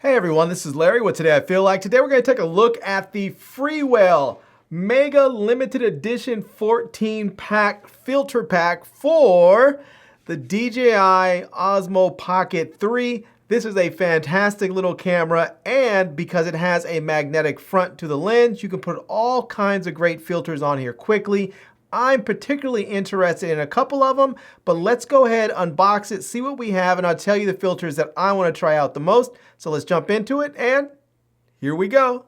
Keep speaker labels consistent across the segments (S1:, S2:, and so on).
S1: Hey everyone, this is Larry with Today I Feel Like. Today we're going to take a look at the FreeWell Mega Limited Edition 14 pack filter pack for the DJI Osmo Pocket 3. This is a fantastic little camera, and because it has a magnetic front to the lens, you can put all kinds of great filters on here quickly. I'm particularly interested in a couple of them, but let's go ahead, unbox it, see what we have, and I'll tell you the filters that I want to try out the most. So let's jump into it, and here we go.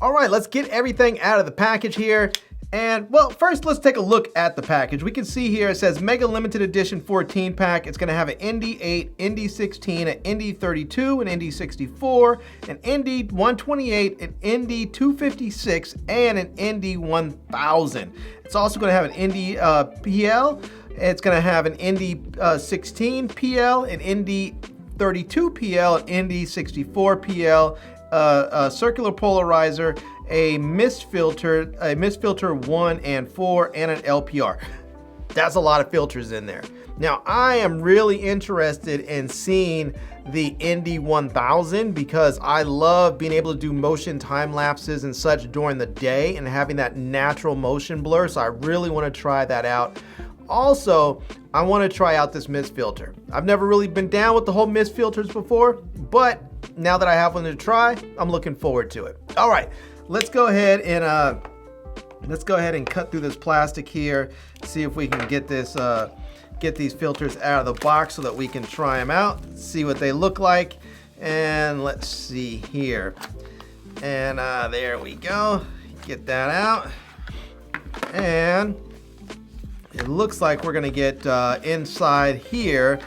S1: All right, let's get everything out of the package here. And well, first let's take a look at the package. We can see here it says Mega Limited Edition 14 pack. It's going to have an ND8, ND16, an ND32, an ND64, an ND128, an ND256, and an ND1000. It's also going to have an ND-PL. It's going to have an ND16-PL, an ND32-PL, an ND64-PL, a circular polarizer, a mist filter 1 and 4, and an LPR. That's a lot of filters in there. Now, I am really interested in seeing the ND1000 because I love being able to do motion time lapses and such during the day and having that natural motion blur, so I really want to try that out. Also, I want to try out this mist filter. I've never really been down with the whole mist filters before, but now that I have one to try, I'm looking forward to it. All right. Let's go ahead and cut through this plastic here. See if we can get this, get these filters out of the box so that we can try them out. See what they look like. And let's see here. And there we go. Get that out. And it looks like we're gonna get inside here.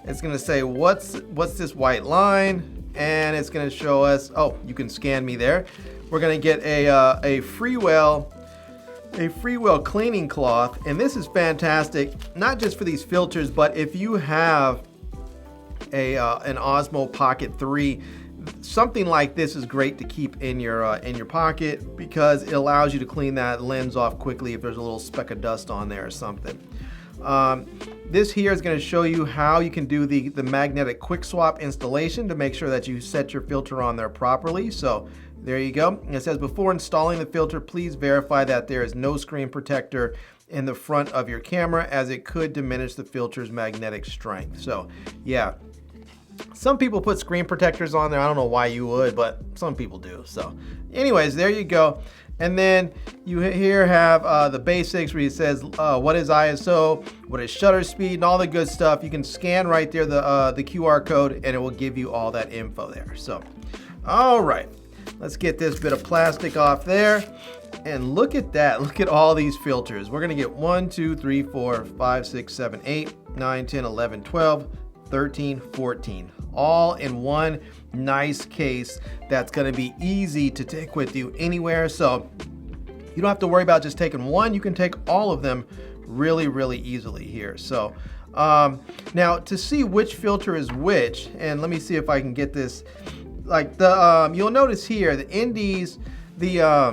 S1: It's gonna say what's this white line, and it's gonna show us. Oh, you can scan me there. We're gonna get a FreeWell cleaning cloth, and this is fantastic, not just for these filters, but if you have an Osmo Pocket 3, something like this is great to keep in your pocket because it allows you to clean that lens off quickly if there's a little speck of dust on there or something. This here is going to show you how you can do the magnetic quick swap installation to make sure that you set your filter on there properly. So there you go. And it says before installing the filter, please verify that there is no screen protector in the front of your camera, as it could diminish the filter's magnetic strength. So yeah, some people put screen protectors on there. I don't know why you would, but some people do. So anyways, there you go. And then you here have the basics where it says what is ISO, what is shutter speed, and all the good stuff. You can scan right there the QR code, and it will give you all that info there. So, all right, let's get this bit of plastic off there. And look at that. Look at all these filters. We're going to get 1, 2, 3, 4, 5, 6, 7, 8, 9, 10, 11, 12, 13, 14. All in one nice case that's going to be easy to take with you anywhere. So you don't have to worry about just taking one. You can take all of them really, really easily here. So now to see which filter is which, and let me see if I can get this. Like the you'll notice here the NDs, the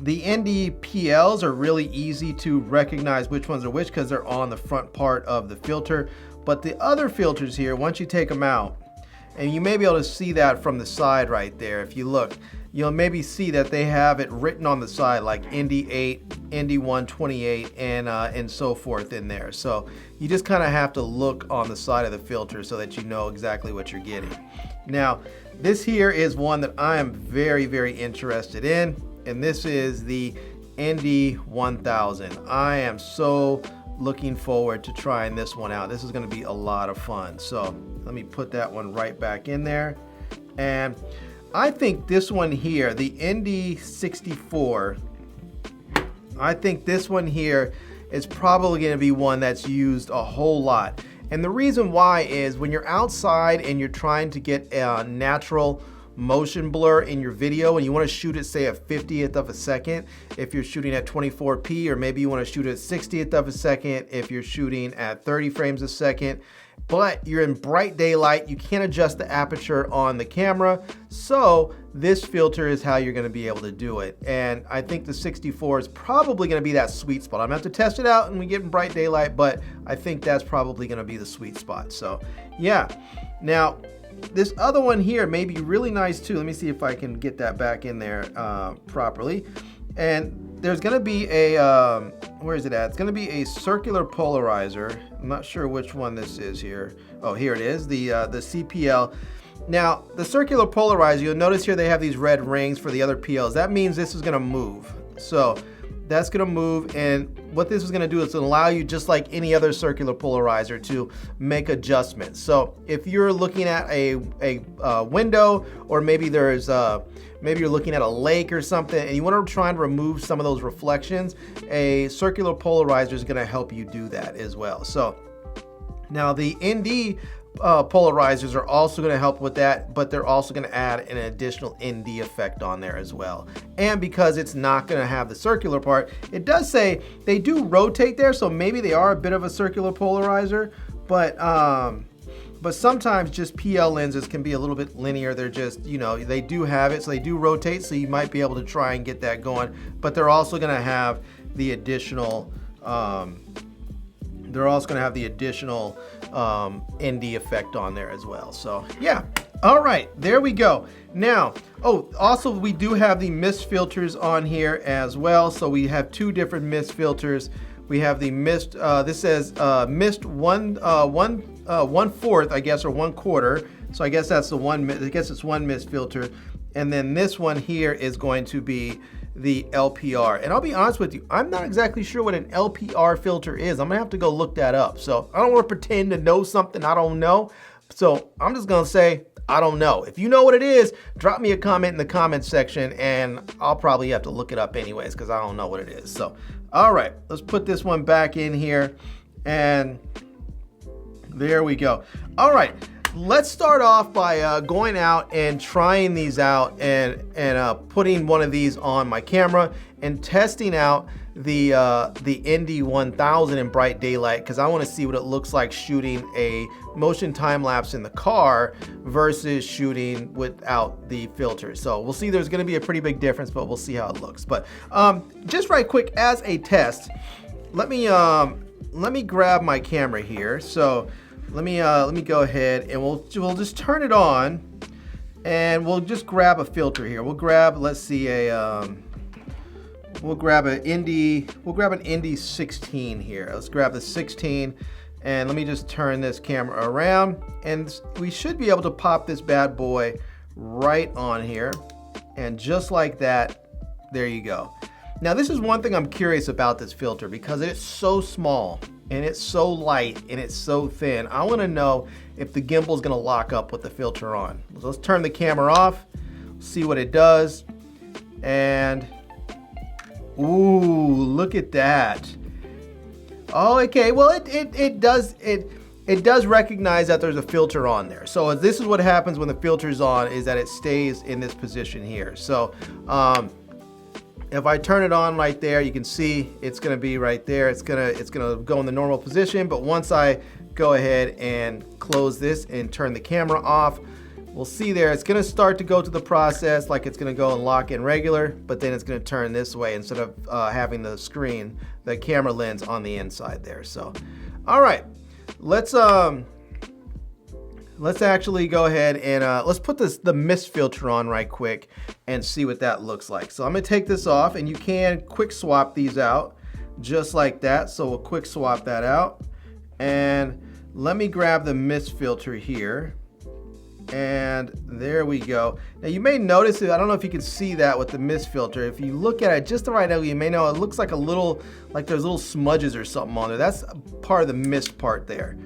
S1: ND-PLs are really easy to recognize which ones are which because they're on the front part of the filter. But the other filters here, once you take them out, and you may be able to see that from the side right there. If you look, you'll maybe see that they have it written on the side like ND8, ND128, and so forth in there. So you just kind of have to look on the side of the filter so that you know exactly what you're getting. Now, this here is one that I am very, very interested in, and this is the ND1000. I am so looking forward to trying this one out. This is going to be a lot of fun. So let me put that one right back in there. And I think this one here, the ND64, I think this one here is probably going to be one that's used a whole lot. And the reason why is when you're outside and you're trying to get a natural motion blur in your video and you want to shoot it, say, at 50th of a second if you're shooting at 24p, or maybe you want to shoot it at 60th of a second if you're shooting at 30 frames a second, but you're in bright daylight, you can't adjust the aperture on the camera, so this filter is how you're going to be able to do it. And I think the 64 is probably going to be that sweet spot. I'm going to have to test it out and we get in bright daylight, but I think that's probably going to be the sweet spot. So yeah. Now this other one here may be really nice too. Let me see if I can get that back in there properly. And there's going to be a, where is it at? It's going to be a circular polarizer. I'm not sure which one this is here. Oh, here it is, the CPL. Now, the circular polarizer, you'll notice here they have these red rings for the other PLs. That means this is going to move. So that's going to move, and what this is going to do is allow you, just like any other circular polarizer, to make adjustments. So if you're looking at a window, or maybe there's maybe you're looking at a lake or something and you want to try and remove some of those reflections, a circular polarizer is going to help you do that as well. So now the ND polarizers are also going to help with that, but they're also going to add an additional ND effect on there as well. And because it's not going to have the circular part, it does say they do rotate there, so maybe they are a bit of a circular polarizer, but sometimes just PL lenses can be a little bit linear. They're just, you know, they do have it, so they do rotate, so you might be able to try and get that going, but they're also going to have the additional ND effect on there as well. So yeah, all right, there we go. Now, oh, also we do have the mist filters on here as well. So we have two different mist filters. We have the mist, this says mist 1/4, I guess, or 1/4. So I guess that's the one, I guess it's one mist filter. And then this one here is going to be the LPR. And I'll be honest with you, I'm not exactly sure what an LPR filter is. I'm gonna have to go look that up. So I don't want to pretend to know something I don't know. So I'm just gonna say, I don't know. If you know what it is, drop me a comment in the comments section and I'll probably have to look it up anyways because I don't know what it is. So, all right, let's put this one back in here and there we go. All right. Let's start off by going out and trying these out and putting one of these on my camera and testing out the ND1000 in bright daylight, because I want to see what it looks like shooting a motion time lapse in the car versus shooting without the filter. So we'll see. There's going to be a pretty big difference, but we'll see how it looks. But just right quick as a test, let me grab my camera here. So let me go ahead and we'll just turn it on and we'll just grab a filter here. We'll grab, let's see, we'll grab an ND 16 here. Let's grab the 16 and let me just turn this camera around and we should be able to pop this bad boy right on here. And just like that, there you go. Now this is one thing I'm curious about this filter because it's so small and it's so light and it's so thin. I want to know if the gimbal is going to lock up with the filter on. So let's turn the camera off, see what it does. And ooh, look at that. Oh, okay. Well, it does recognize that there's a filter on there. So this is what happens when the filter's on, is that it stays in this position here. So if I turn it on right there, you can see it's going to be right there. It's going to go in the normal position. But once I go ahead and close this and turn the camera off, we'll see there it's going to start to go through the process like it's going to go and lock in regular, but then it's going to turn this way instead of having the screen, the camera lens on the inside there. So, all right, let's actually go ahead and let's put the mist filter on right quick and see what that looks like. So I'm gonna take this off, and you can quick swap these out just like that. So we'll quick swap that out, and let me grab the mist filter here, and there we go. Now you may notice it, I don't know if you can see that with the mist filter. If you look at it just the right angle, you may know it looks like there's little smudges or something on there. That's part of the mist part there.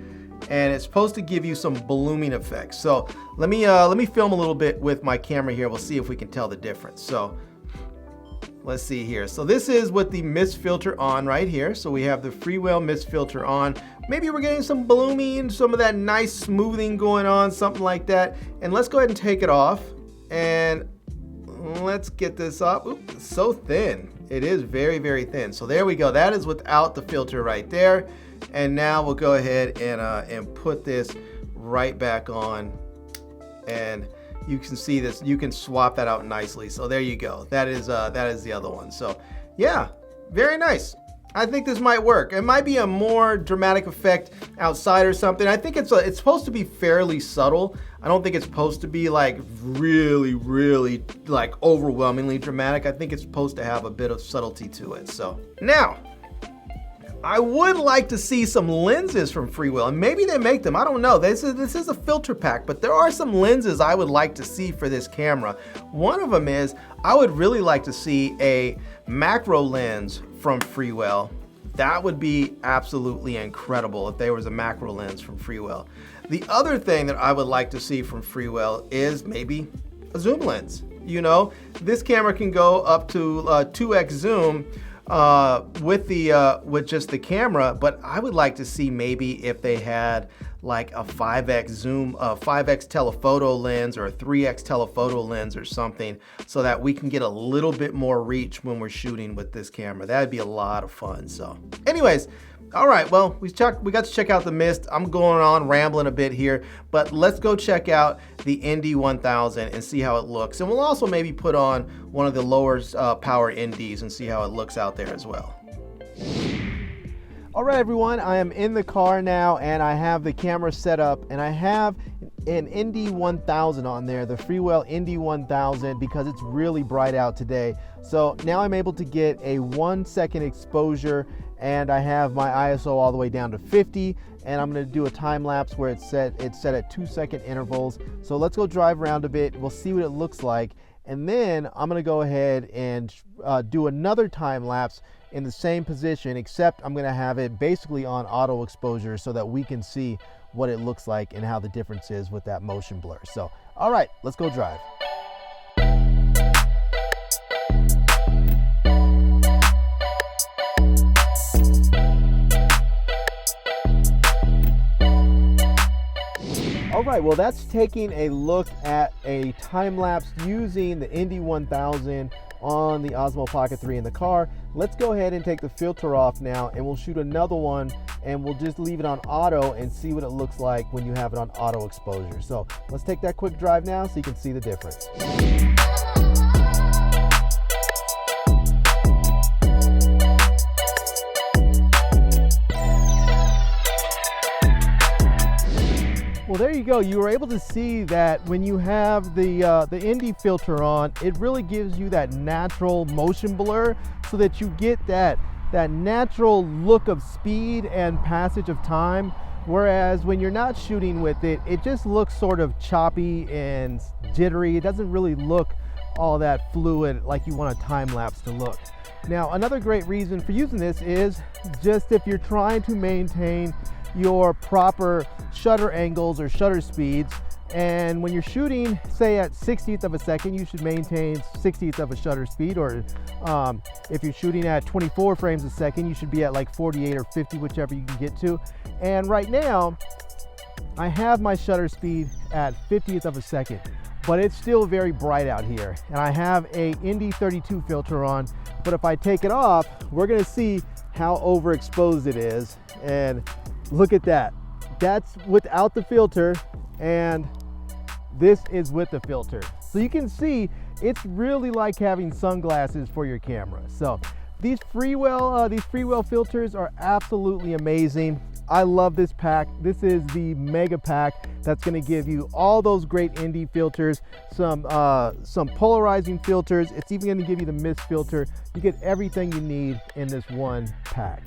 S1: And it's supposed to give you some blooming effects. So let me film a little bit with my camera here. We'll see if we can tell the difference. So let's see here. So this is with the mist filter on right here. So we have the FreeWell mist filter on. Maybe we're getting some blooming, some of that nice smoothing going on, something like that. And let's go ahead and take it off. And let's get this up. Oops, it's so thin. It is very, very thin. So there we go. That is without the filter right there. And now we'll go ahead and put this right back on. And you can see this. You can swap that out nicely. So there you go. That is the other one. So yeah, very nice. I think this might work. It might be a more dramatic effect outside or something. I think it's supposed to be fairly subtle. I don't think it's supposed to be like really, really like overwhelmingly dramatic. I think it's supposed to have a bit of subtlety to it. So now, I would like to see some lenses from FreeWell, and maybe they make them, I don't know. This is a filter pack, but there are some lenses I would like to see for this camera. One of them is, I would really like to see a macro lens from FreeWell. That would be absolutely incredible if there was a macro lens from FreeWell. The other thing that I would like to see from FreeWell is maybe a zoom lens. You know, this camera can go up to 2x zoom with just the camera, but I would like to see maybe if they had like a 5x zoom, 5x telephoto lens or a 3x telephoto lens or something, so that we can get a little bit more reach when we're shooting with this camera. That'd be a lot of fun. So anyways, all right, well, we got to check out the Mist. I'm going on rambling a bit here, but let's go check out the ND1000 and see how it looks. And we'll also maybe put on one of the lower power NDs and see how it looks out there as well. All right, everyone, I am in the car now and I have the camera set up, and I have an ND1000 on there, the FreeWell ND1000, because it's really bright out today. So now I'm able to get a 1 second exposure, and I have my ISO all the way down to 50, and I'm gonna do a time lapse where it's set at 2 second intervals. So let's go drive around a bit, we'll see what it looks like, and then I'm gonna go ahead and do another time lapse in the same position, except I'm gonna have it basically on auto exposure so that we can see what it looks like and how the difference is with that motion blur. So, all right, let's go drive. All right, well, that's taking a look at a time lapse using the ND1000 on the Osmo Pocket 3 in the car. Let's go ahead and take the filter off now, and we'll shoot another one, and we'll just leave it on auto and see what it looks like when you have it on auto exposure. So let's take that quick drive now so you can see the difference. Well, there you go. You were able to see that when you have the ND filter on, it really gives you that natural motion blur, so that you get that natural look of speed and passage of time. Whereas when you're not shooting with it, it just looks sort of choppy and jittery. It doesn't really look all that fluid like you want a time lapse to look. Now, another great reason for using this is just if you're trying to maintain your proper shutter angles or shutter speeds, and when you're shooting, say at 60th of a second, you should maintain 60th of a shutter speed, or if you're shooting at 24 frames a second, you should be at like 48 or 50, whichever you can get to. And right now, I have my shutter speed at 50th of a second, but it's still very bright out here, and I have a ND32 filter on, but if I take it off, we're gonna see how overexposed it is. And look at that. That's without the filter, and this is with the filter. So you can see it's really like having sunglasses for your camera. So these FreeWell filters are absolutely amazing. I love this pack. This is the mega pack that's going to give you all those great ND filters, some polarizing filters. It's even going to give you the mist filter. You get everything you need in this one pack.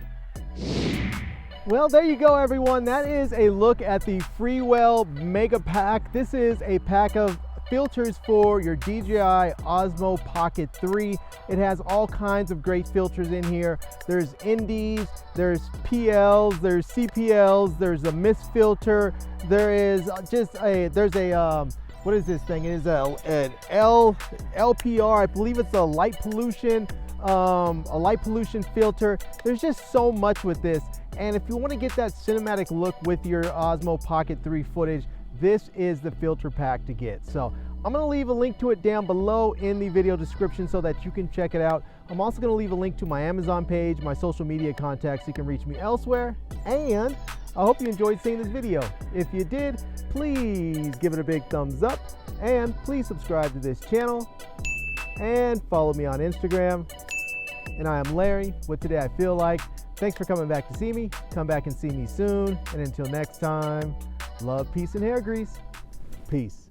S1: Well, there you go, everyone. That is a look at the FreeWell Mega Pack. This is a pack of filters for your DJI Osmo Pocket 3. It has all kinds of great filters in here. There's NDs, there's PLs, there's CPLs, there's a mist filter. What is this thing? It is an LPR. I believe it's a light pollution filter. There's just so much with this. And if you want to get that cinematic look with your Osmo Pocket 3 footage, this is the filter pack to get. So
S2: I'm gonna leave a link to it down below in the video description so that you can check it out. I'm also gonna leave a link to my Amazon page, my social media contacts, so you can reach me elsewhere. And I hope you enjoyed seeing this video. If you did, please give it a big thumbs up and please subscribe to this channel and follow me on Instagram. And I am Larry with Today I Feel Like. Thanks for coming back to see me. Come back and see me soon. And until next time, love, peace, and hair grease. Peace.